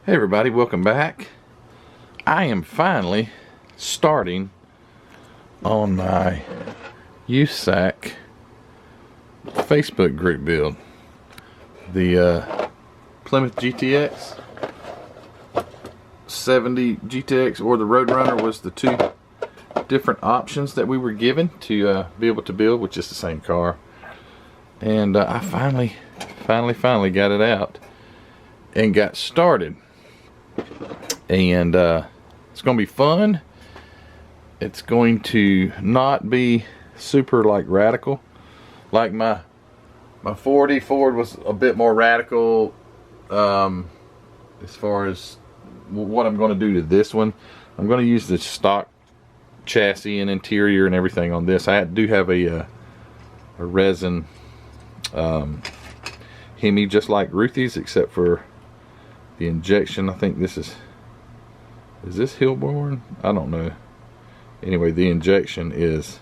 Hey everybody, welcome back. I am finally starting on my USACC Facebook group build. The Plymouth GTX 70 GTX or the Roadrunner was the two different options that we were given to be able to build, which is the same car. And I finally got it out and got started. And it's going to be fun. It's going to not be super like radical. Like my 40 Ford was a bit more radical as far as what I'm going to do to this one. I'm going to use the stock chassis and interior and everything on this. I do have a resin HEMI just like Ruthies, except for the injection. I think this is this Hillborn? I don't know. Anyway, the injection is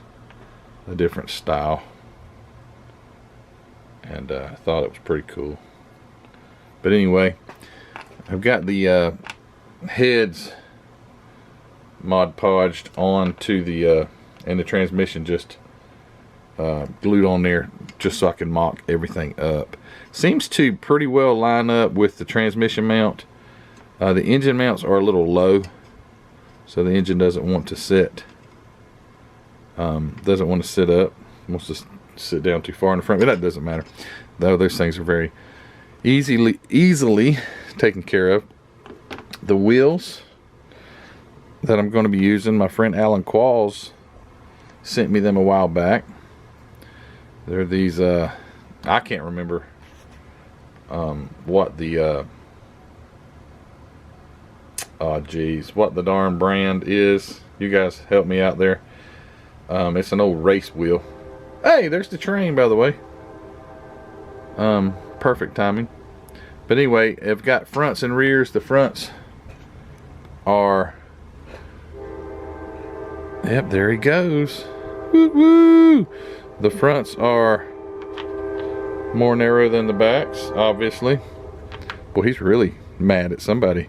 a different style, and I thought it was pretty cool. But anyway, I've got the heads Mod Podged onto the and the transmission just glued on there, just so I can mock everything up. Seems to pretty well line up with the transmission mount. The engine mounts are a little low, so the engine doesn't want to sit. Doesn't want to sit up. Wants to sit down too far in the front, but that doesn't matter. Though those things are very easily taken care of. The wheels that I'm going to be using, my friend Alan Qualls sent me them a while back. They're these, I can't remember what the, oh geez, what the darn brand is. You guys help me out there. It's an old race wheel. Hey, there's the train, by the way. Perfect timing. But anyway, I've got fronts and rears. The fronts are, yep, there he goes. Woo woo! The fronts are more narrow than the backs, obviously. Boy, he's really mad at somebody.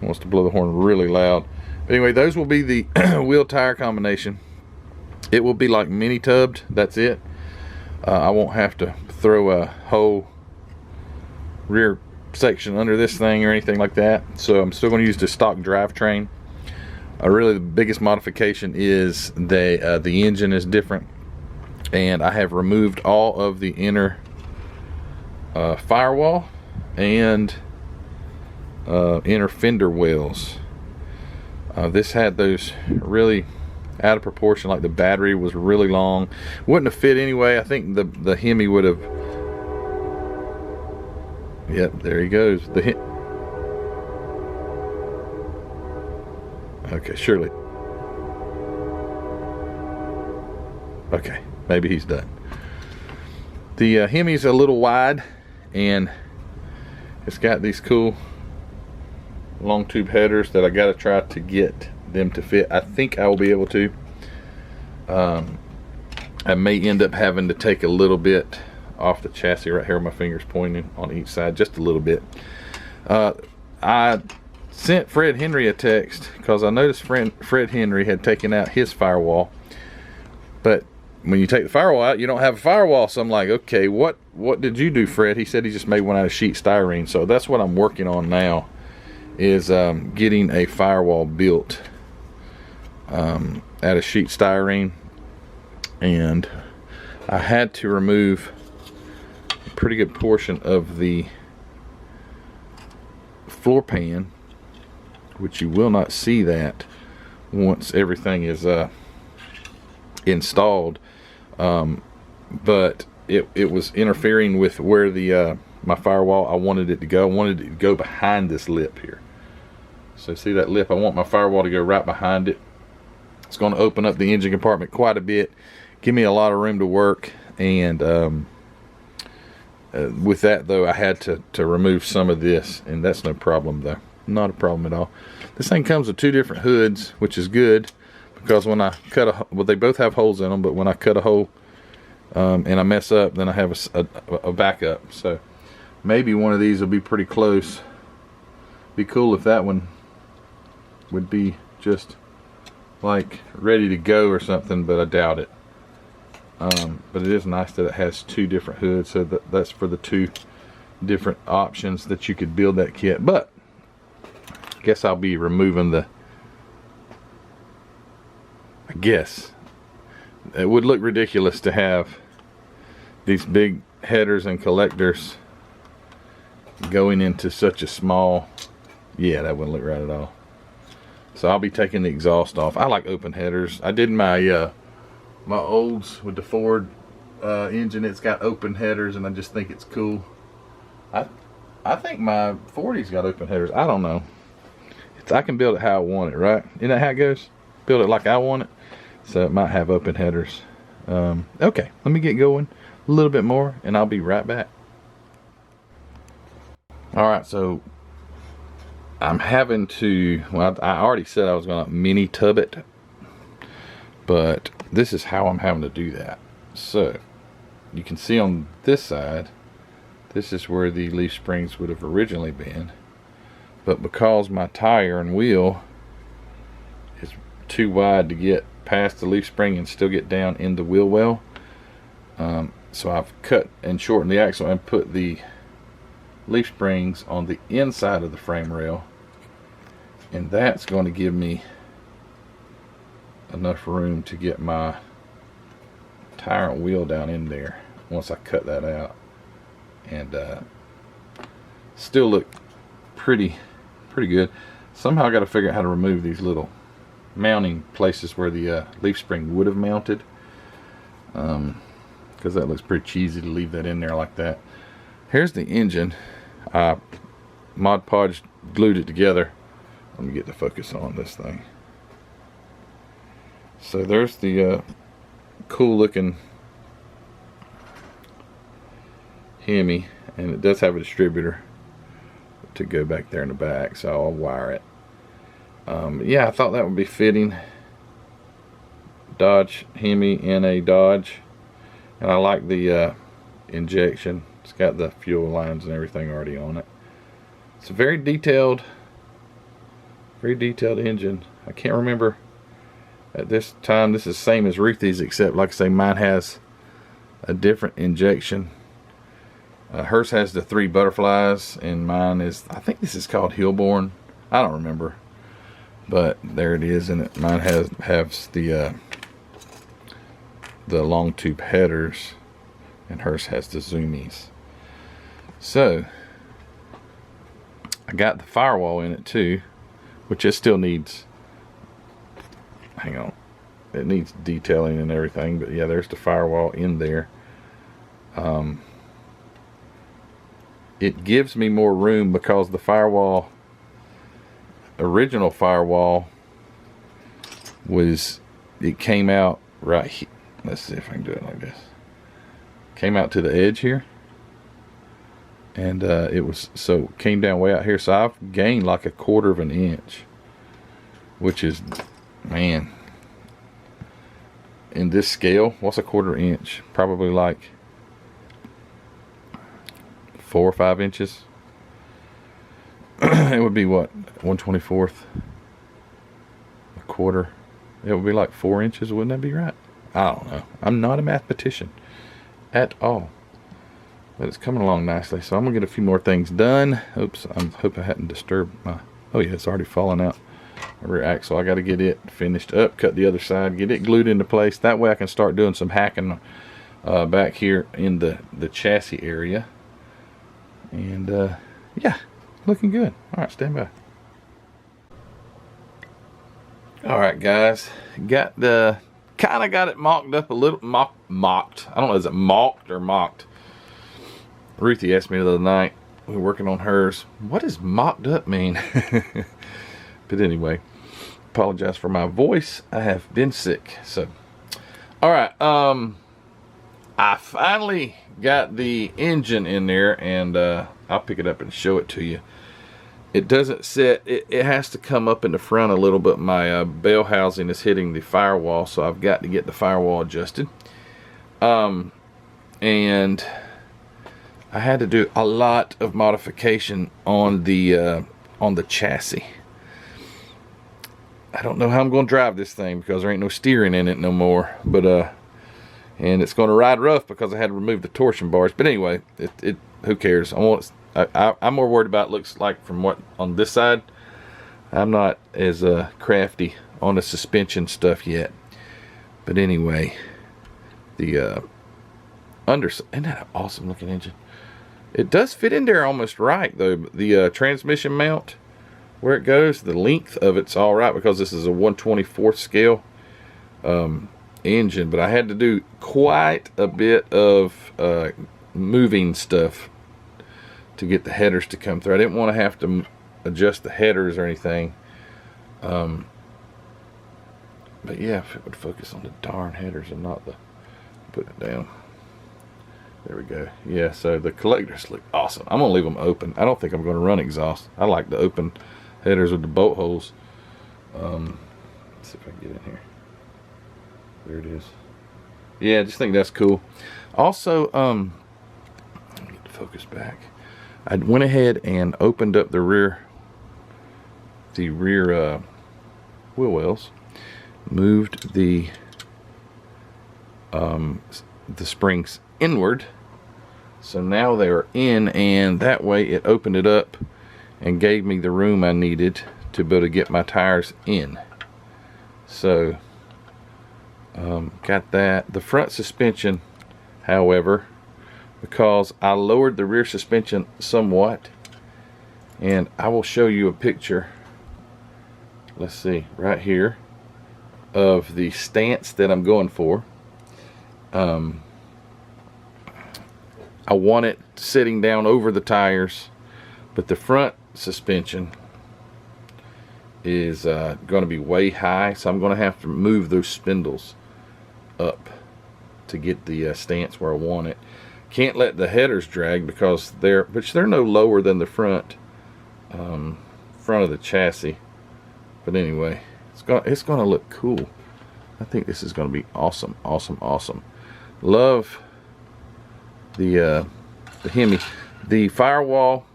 He wants to blow the horn really loud. But anyway, those will be the wheel tire combination. It will be like mini tubbed, that's it. I won't have to throw a whole rear section under this thing or anything like that. So I'm still going to use the stock drivetrain. Really the biggest modification is the engine is different. And I have removed all of the inner firewall and inner fender wells. This had those really out of proportion, like the battery was really long. Wouldn't have fit anyway. I think the HEMI would have. Yep, there he goes. Okay, surely. Okay, maybe he's done. The HEMI's a little wide, and it's got these cool long tube headers that I got to try to get them to fit. I think I will be able to. I may end up having to take a little bit off the chassis right here where my finger's pointing on each side, just a little bit. I sent Fred Henry a text because I noticed Fred Henry had taken out his firewall, but when you take the firewall out, you don't have a firewall. So I'm like, okay, what did you do, Fred? He said he just made one out of sheet styrene. So that's what I'm working on now, is getting a firewall built out of sheet styrene. And I had to remove a pretty good portion of the floor pan, which you will not see that once everything is installed. But it was interfering with where the my firewall, I wanted it to go. I wanted it to go behind this lip here. So see that lip? I want my firewall to go right behind it. It's going to open up the engine compartment quite a bit, give me a lot of room to work. And with that though, I had to remove some of this, and that's no problem though. Not a problem at all. This thing comes with two different hoods, which is good, because when I cut a, well, they both have holes in them, but when I cut a hole and I mess up, then I have a backup. So maybe one of these will be pretty close, Be cool if that one would be just like ready to go or something, but I doubt it. But it is nice that it has two different hoods, so that's for the two different options that you could build that kit. But I guess I'll be removing the, I guess it would look ridiculous to have these big headers and collectors going into such a small, yeah, that wouldn't look right at all. So I'll be taking the exhaust off. I like open headers. I did my my olds with the Ford engine. It's got open headers, and I just think it's cool. I think my 40's got open headers. I don't know. I can build it how I want it, right? Isn't that how it goes? Build it like I want it. So it might have open headers. Okay, let me get going a little bit more, and I'll be right back. Alright, so I'm having to, well, I already said I was going to mini tub it, but this is how I'm having to do that. So you can see on this side, this is where the leaf springs would have originally been, but because my tire and wheel is too wide to get past the leaf spring and still get down in the wheel well, so I've cut and shortened the axle and put the leaf springs on the inside of the frame rail, and that's going to give me enough room to get my tire and wheel down in there once I cut that out, and still look pretty good. Somehow I got to figure out how to remove these little mounting places where the leaf spring would have mounted, because that looks pretty cheesy to leave that in there like that. Here's the engine. I Mod Podge glued it together. Let me get the focus on this thing. So there's the cool looking HEMI, and it does have a distributor to go back there in the back, so I'll wire it. Yeah, I thought that would be fitting. Dodge HEMI in a Dodge, and I like the injection. It's got the fuel lines and everything already on it. It's a very detailed engine. I can't remember at this time. This is the same as Ruthies, except like I say, mine has a different injection. Hers has the 3 butterflies, and mine is, I think this is called Hillborn. I don't remember, but there it is. And mine has the long tube headers, and hers has the zoomies. So I got the Firewall in it too, which it still needs, hang on, it needs detailing and everything, but yeah, there's the Firewall in there. It gives me more room because the Firewall, original Firewall, was, it came out right here. Let's see if I can do it like this. Came out to the edge here, and it was, so came down way out here, so I've gained like 1/4 of an inch, which is, man, in this scale, what's 1/4 inch? Probably like 4 or 5 inches. It would be what, 1/24, 1/4. It would be like 4 inches, wouldn't that be right? I don't know. I'm not a mathematician at all, but it's coming along nicely. So I'm gonna get a few more things done. Oops, I hope I hadn't disturbed my, oh yeah, it's already falling out. My rear axle, I got to get it finished up, cut the other side, get it glued into place. That way I can start doing some hacking back here in the chassis area. And yeah, looking good. All right, stand by. All right, guys, got the, kind of got it mocked up a little, mocked. I don't know, is it mocked or mocked? Ruthie asked me the other night, we were working on hers, what does mocked up mean? But anyway, apologize for my voice. I have been sick. So, all right, I finally got the engine in there, and I'll pick it up and show it to you. It doesn't sit, it has to come up in the front a little bit. My bell housing is hitting the firewall, so I've got to get the firewall adjusted. And I had to do a lot of modification on the on the chassis. I don't know how I'm going to drive this thing because there ain't no steering in it no more. But and it's going to ride rough because I had to remove the torsion bars. But anyway, who cares? I'm more worried about it looks like from what on this side. I'm not as crafty on the suspension stuff yet. But anyway, the isn't that an awesome looking engine? It does fit in there almost right though. The transmission mount, where it goes, the length of it's all right because this is a 1/24 scale engine. But I had to do quite a bit of moving stuff to get the headers to come through. I didn't want to have to adjust the headers or anything. But yeah, if it would focus on the darn headers and not the, put it down. There we go. Yeah, so the collectors look awesome. I'm gonna leave them open. I don't think I'm gonna run exhaust. I like the open headers with the bolt holes. Let's see if I can get in here. There it is. Yeah, I just think that's cool. Also, let me get the focus back. I went ahead and opened up the rear wheel wells, moved the springs inward, so now they are in, and that way it opened it up and gave me the room I needed to be able to get my tires in. So got that. The front suspension, however, because I lowered the rear suspension somewhat, and I will show you a picture, let's see, right here, of the stance that I'm going for. I want it sitting down over the tires, but the front suspension is going to be way high, so I'm going to have to move those spindles up to get the stance where I want it. Can't let the headers drag because they're no lower than the front of the chassis. But anyway, it's going to look cool. I think this is going to be awesome, awesome, awesome. Love the HEMI, the Firewall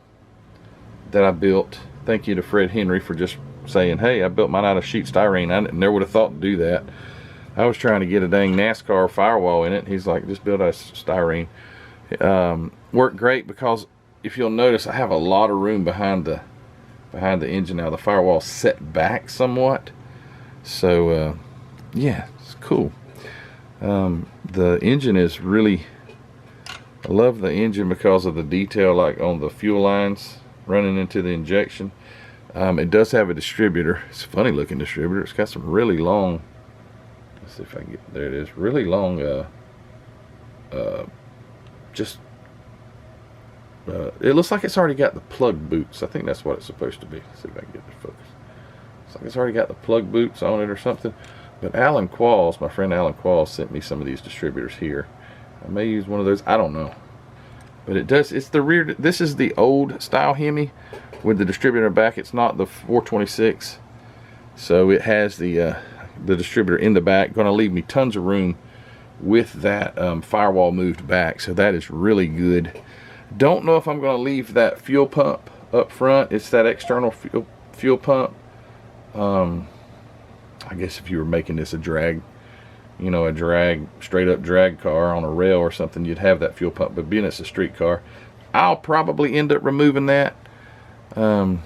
that I built. Thank you to Fred Henry for just saying, hey, I built mine out of sheet styrene. I never would have thought to do that. I was trying to get a dang NASCAR Firewall in it. He's like, just build out of styrene. Worked great because if you'll notice, I have a lot of room behind the engine now. The Firewall set back somewhat, so yeah, it's cool. The engine is really, I love the engine because of the detail, like on the fuel lines running into the injection. It does have a distributor. It's a funny looking distributor. It's got some really long, let's see if I can get, there it is, really long it looks like it's already got the plug boots. I think that's what it's supposed to be. Let's see if I can get the focus. Looks like it's already got the plug boots on it or something. But Alan Qualls, my friend Alan Qualls, sent me some of these distributors here. I may use one of those, I don't know. But it does, it's the rear, this is the old style HEMI with the distributor back. It's not the 426. So it has the distributor in the back. Going to leave me tons of room with that Firewall moved back. So that is really good. Don't know if I'm going to leave that fuel pump up front. It's that external fuel pump. I guess if you were making this a drag, you know, a straight up drag car on a rail or something, you'd have that fuel pump. But being it's a street car, I'll probably end up removing that. It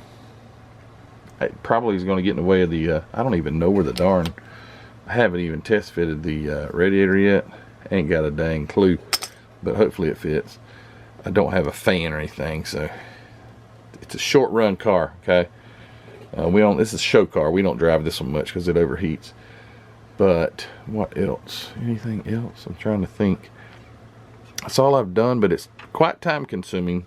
probably is going to get in the way of the, I don't even know where the darn, I haven't even test fitted the radiator yet. Ain't got a dang clue, but hopefully it fits. I don't have a fan or anything, so it's a short run car, okay? This is a show car. We don't drive this one much because it overheats. But what else? Anything else? I'm trying to think. That's all I've done, but it's quite time consuming.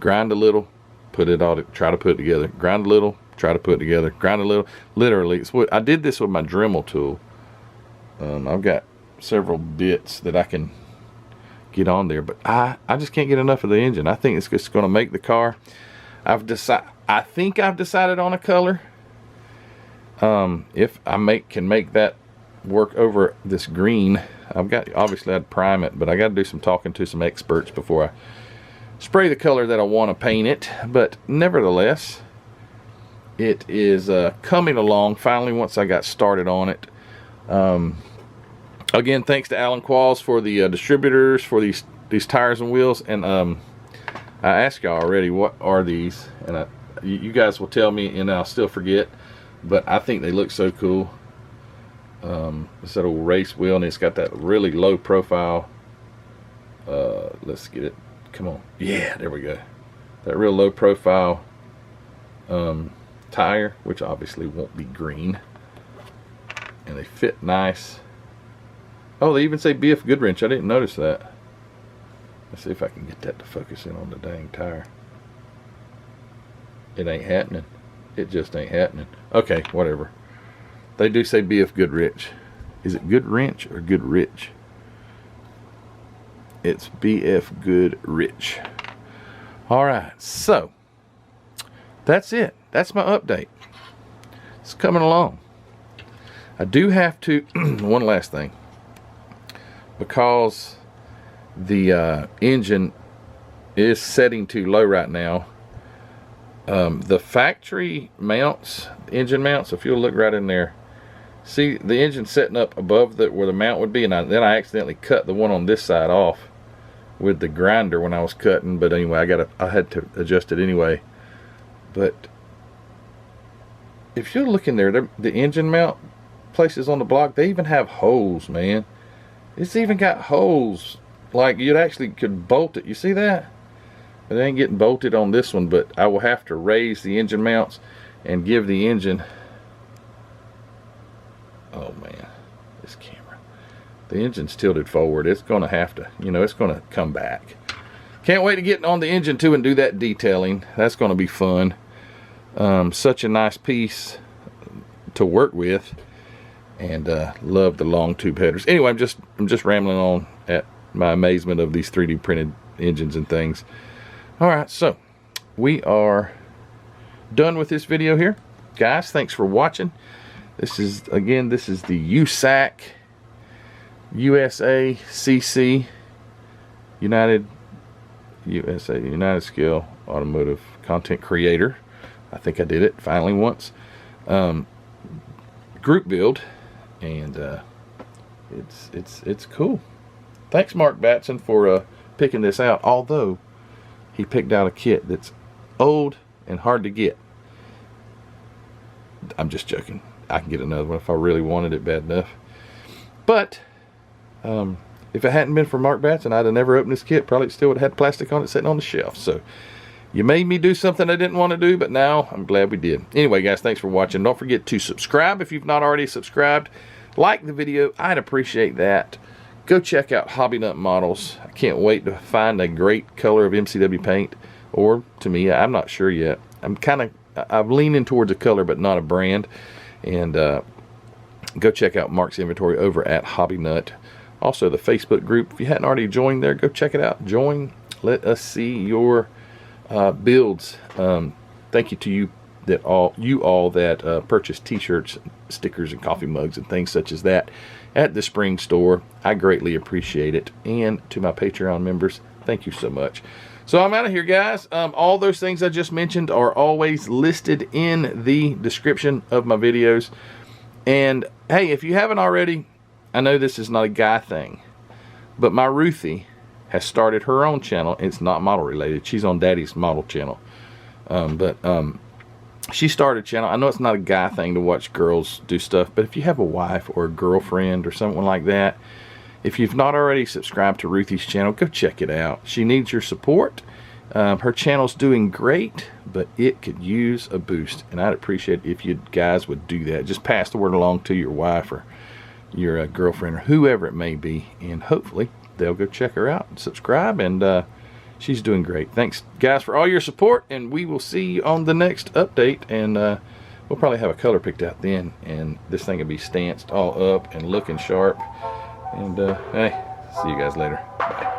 Grind a little, put it all, try to put it together. Grind a little, try to put it together. Grind a little. Literally, it's what I did this with my Dremel tool. I've got several bits that I can get on there, but I just can't get enough of the engine. I think it's just going to make the car. I think I've decided on a color. If I can make that work over this green, obviously I'd prime it, but I got to do some talking to some experts before I spray the color that I want to paint it. But nevertheless, it is coming along finally once I got started on it. Again, thanks to Alan Qualls for the distributors for these tires and wheels. And I asked y'all already, what are these? And you guys will tell me, and I'll still forget. But I think they look so cool. It's that old race wheel, and it's got that really low profile. Let's get it. Come on. Yeah, there we go. That real low profile tire, which obviously won't be green. And they fit nice. Oh, they even say BF Goodwrench. I didn't notice that. Let's see if I can get that to focus in on the dang tire. It ain't happening. It just ain't happening. Okay, whatever. They do say BF Goodrich. Is it Goodwrench or Goodrich? It's BF Goodrich. Alright, so that's it. That's my update. It's coming along. I do have to, one last thing. Because the engine is setting too low right now, the factory mounts, engine mounts, if you'll look right in there, see the engine setting up above where the mount would be, and then I accidentally cut the one on this side off with the grinder when I was cutting. But anyway, I had to adjust it anyway. But if you're looking there, the engine mount places on the block, they even have holes, man. It's even got holes, like you actually could bolt it. You see that? It ain't getting bolted on this one, but I will have to raise the engine mounts and give the engine. Oh man, this camera. The engine's tilted forward. It's gonna have to, it's gonna come back. Can't wait to get on the engine too and do that detailing. That's gonna be fun. Such a nice piece to work with. And love the long tube headers. Anyway, I'm just rambling on at my amazement of these 3D printed engines and things. Alright, so we are done with this video here. Guys, thanks for watching. This is the USACC, USACC, United Scale Automotive Content Creator. I think I did it finally once. Group build. And it's cool. Thanks, Mark Batson, for picking this out. Although he picked out a kit that's old and hard to get. I'm just joking. I can get another one if I really wanted it bad enough. But if it hadn't been for Mark Batson, I'd have never opened this kit. Probably still would have had plastic on it sitting on the shelf. So you made me do something I didn't want to do, but now I'm glad we did. Anyway, guys, thanks for watching. Don't forget to subscribe if you've not already subscribed. Like the video. I'd appreciate that. Go check out Hobby Nut Models. I can't wait to find a great color of MCW paint. Or, to me, I'm not sure yet. I'm leaning towards a color, but not a brand. And go check out Mark's inventory over at Hobby Nut. Also, the Facebook group. If you hadn't already joined there, go check it out. Join. Let us see your builds. Thank you to you all that purchase t-shirts, stickers, and coffee mugs and things such as that at the Spring Store. I greatly appreciate it. And to my Patreon members, thank you so much. So I'm out of here, guys. All those things I just mentioned are always listed in the description of my videos. And hey, if you haven't already, I know this is not a guy thing, but my Ruthie has started her own channel. It's not model related. She's on Daddy's model channel. She started a channel. I know it's not a guy thing to watch girls do stuff, but if you have a wife or a girlfriend or someone like that, if you've not already subscribed to Ruthie's channel, go check it out. She needs your support. Her channel's doing great, but it could use a boost, and I'd appreciate it if you guys would do that. Just pass the word along to your wife or your girlfriend or whoever it may be, and hopefully they'll go check her out and subscribe, and she's doing great. Thanks, guys, for all your support, and we will see you on the next update. And we'll probably have a color picked out then, and this thing will be stanced all up and looking sharp. And hey, see you guys later. Bye.